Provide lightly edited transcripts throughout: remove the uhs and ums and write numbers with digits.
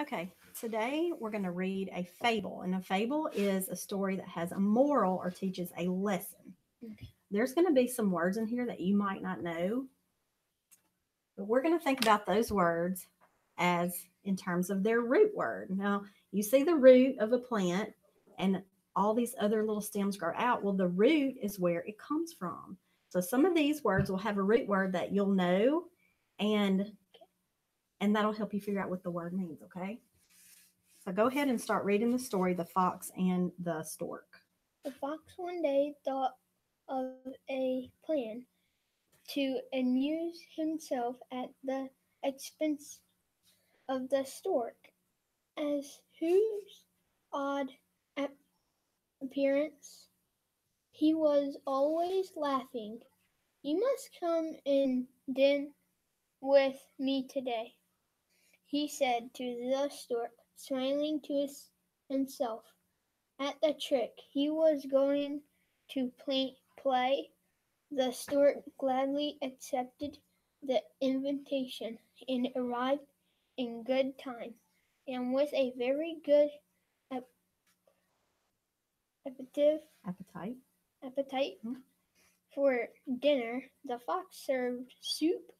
Okay, today we're going to read a fable, and a fable is a story that has a moral or teaches a lesson. There's going to be some words in here that you might not know, but we're going to think about those words as in terms of their root word. Now, you see the root of a plant, and all these other little stems grow out. Well, the root is where it comes from. So some of these words will have a root word that you'll know, and that'll help you figure out what the word means, okay? So go ahead and start reading the story, The Fox and the Stork. The fox one day thought of a plan to amuse himself at the expense of the stork, as whose odd appearance he was always laughing. "You must come and dine with me today," he said to the stork, smiling to himself at the trick he was going to play. The stork gladly accepted the invitation and arrived in good time, and with a very good appetite Appetite. appetite Mhm. for dinner. The fox served soup,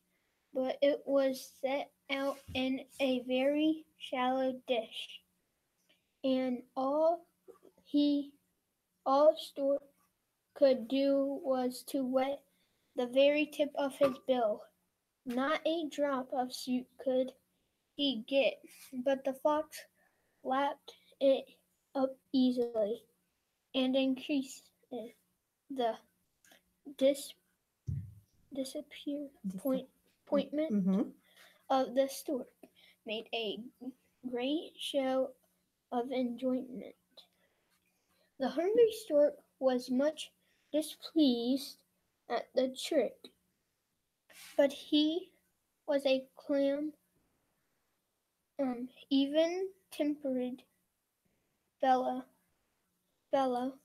but it was set out in a very shallow dish, and he all stork could do was to wet the very tip of his bill. Not a drop of soup could he get, but the fox lapped it up easily, and increased the dis- Dis- disappointment mm-hmm. of the stork, made a great show of enjoyment. The hungry stork was much displeased at the trick, but he was a calm, even-tempered fellow, fellow,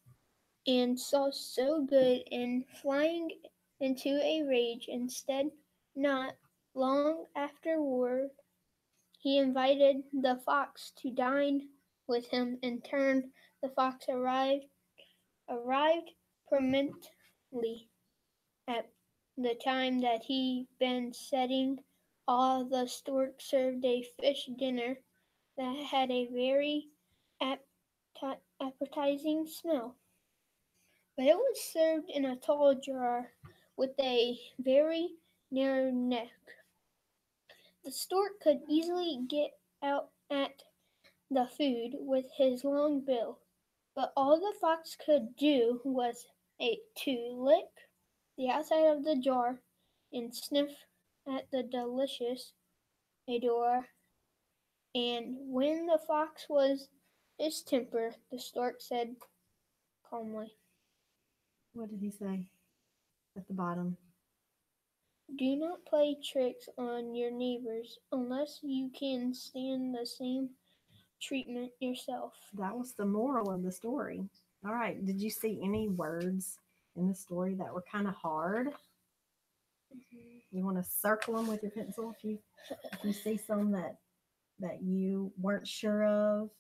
and saw so good in flying into a rage instead. Not long afterward he invited the fox to dine with him. In turn, the fox arrived promptly at the time that he been setting. All the stork served a fish dinner that had a very appetizing smell, but it was served in a tall jar with a very narrow neck. The stork could easily get out at the food with his long bill, but all the fox could do was to lick the outside of the jar and sniff at the delicious odor. And when the fox was distempered, the stork said calmly, What did he say at the bottom? "Do not play tricks on your neighbors unless you can stand the same treatment yourself." That was the moral of the story. All right. Did you see any words in the story that were kind of hard? You want to circle them with your pencil if you see some that you weren't sure of.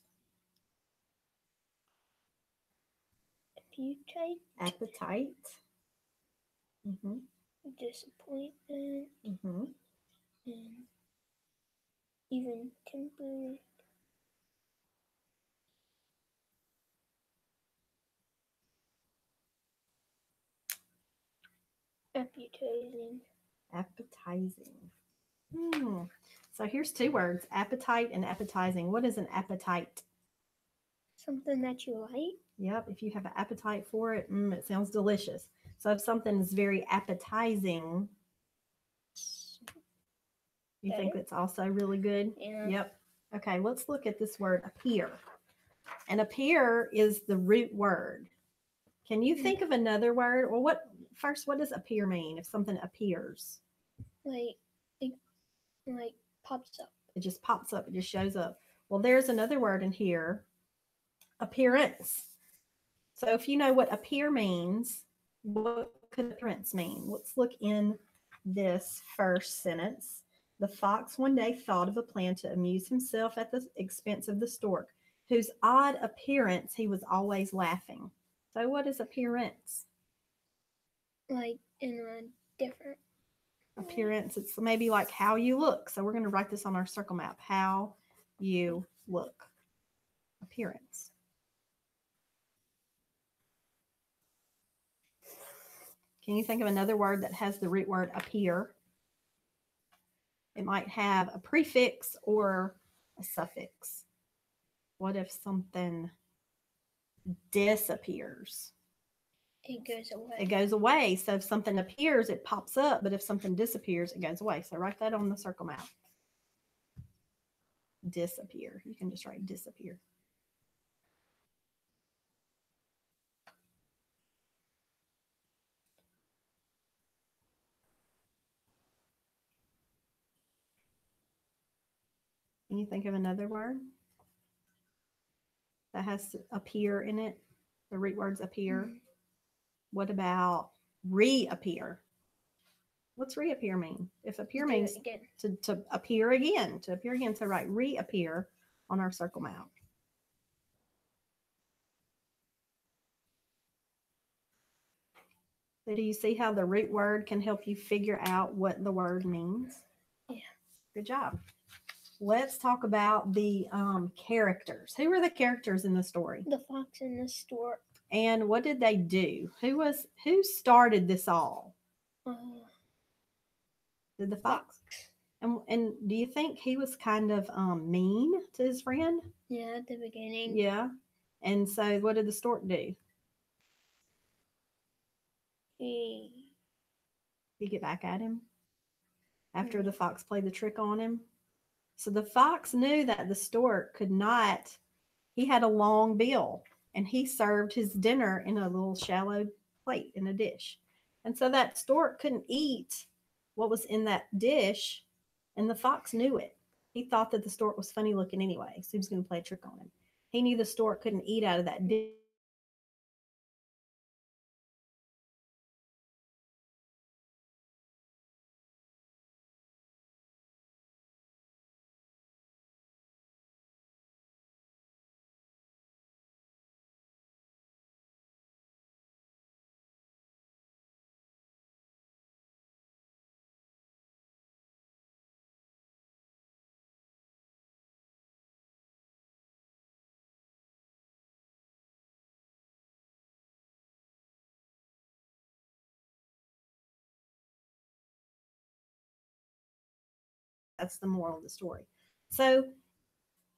Appetite, Appetite. Mm-hmm. disappointment, Mm-hmm. and even temper. Appetizing. Appetizing. Hmm. So here's two words: appetite and appetizing. What is an appetite? Something that you like. Yep. If you have an appetite for it, it sounds delicious. So if something is very appetizing, you think Better. it's also really good? Yeah. Yep. Okay, let's look at this word appear. And appear is the root word. Can you think of another word? Well, what does appear mean if something appears? Like it like pops up. It just pops up, it just shows up. Well, there's another word in here, appearance. So if you know what appear means, what could appearance mean? Let's look in this first sentence. The fox one day thought of a plan to amuse himself at the expense of the stork, whose odd appearance he was always laughing. So, what is appearance? Like in a different Appearance, it's maybe like how you look. So, we're going to write this on our circle map. How you look. Appearance. Can you think of another word that has the root word appear? It might have a prefix or a suffix. What if something disappears? it goes away. It goes away. So if something appears, it pops up. But if something disappears, it goes away. So write that on the circle map. Disappear. You can just write disappear. Can you think of another word that has appear in it? The root words appear. Mhm. What about reappear? What's reappear mean? If appear Do it means again. to appear again, to appear again. So write reappear on our circle map. So do you see how the root word can help you figure out what the word means? Yeah. Good job. Let's talk about the characters. Who were the characters in the story? The fox and the stork. And what did they do? Who started this all? Uh, Did the fox? And do you think he was kind of mean to his friend? Yeah, at the beginning. Yeah. And so what did the stork do? He Did he get back at him after Mhm. the fox played the trick on him? So the fox knew that the stork could not, he had a long bill and he served his dinner in a little shallow plate in a dish. And so that stork couldn't eat what was in that dish, and the fox knew it. He thought that the stork was funny looking anyway, so he was going to play a trick on him. He knew the stork couldn't eat out of that dish. That's the moral of the story. So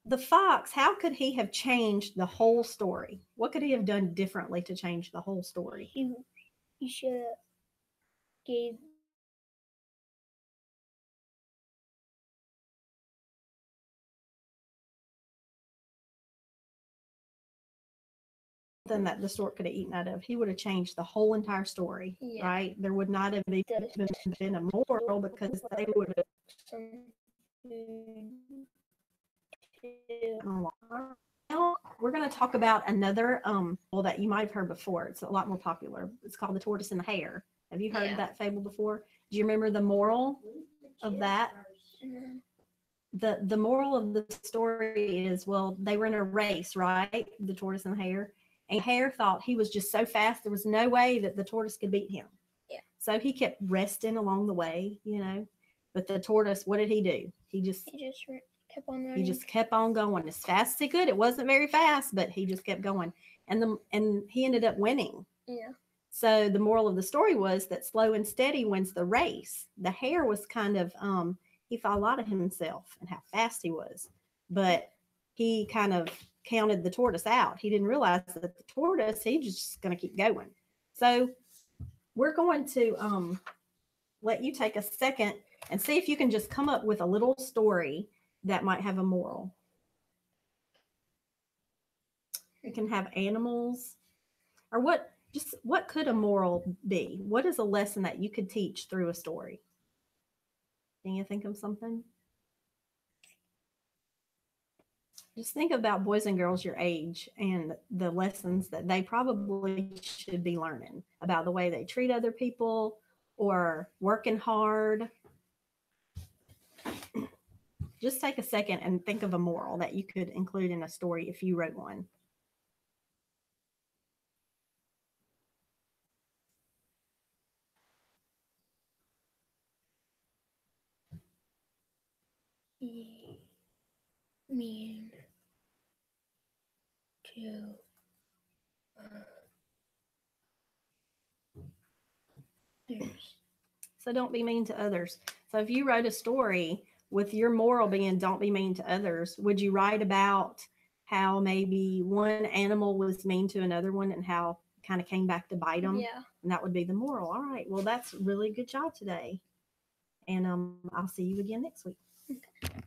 the fox, how could he have changed the whole story? What could he have done differently to change the whole story? he should have gave Something that the stork could have eaten out of, he would have changed the whole entire story, Yeah. right? There would not have even been a moral because they would have. some food Now we're going to talk about another fable that you might have heard before. It's a lot more popular. It's called The Tortoise and the Hare. Have you heard Yeah. that fable before? Do you remember the moral of that? Mhm. The moral of the story is, well, they were in a race, right? The tortoise and the hare. And the hare thought he was just so fast, there was no way that the tortoise could beat him. Yeah. So he kept resting along the way, But the tortoise, what did he do? He just kept on running. He just kept on going as fast as he could. It wasn't very fast, but he just kept going. And he ended up winning. Yeah. So the moral of the story was that slow and steady wins the race. The hare was kind of he thought a lot of himself and how fast he was, but he kind of counted the tortoise out. He didn't realize that the tortoise, he's just going to keep going. So we're going to let you take a second and see if you can just come up with a little story that might have a moral. It can have animals, or what could a moral be? What is a lesson that you could teach through a story? Can you think of something? Just think about boys and girls your age and the lessons that they probably should be learning about the way they treat other people or working hard. just take a second and think of a moral that you could include in a story if you wrote one. Mean to others. So don't be mean to others. So if you wrote a story with your moral being don't be mean to others, would you write about how maybe one animal was mean to another one and how it kind of came back to bite them? Yeah. And that would be the moral. All right. Well, that's really good job today. And I'll see you again next week. Okay.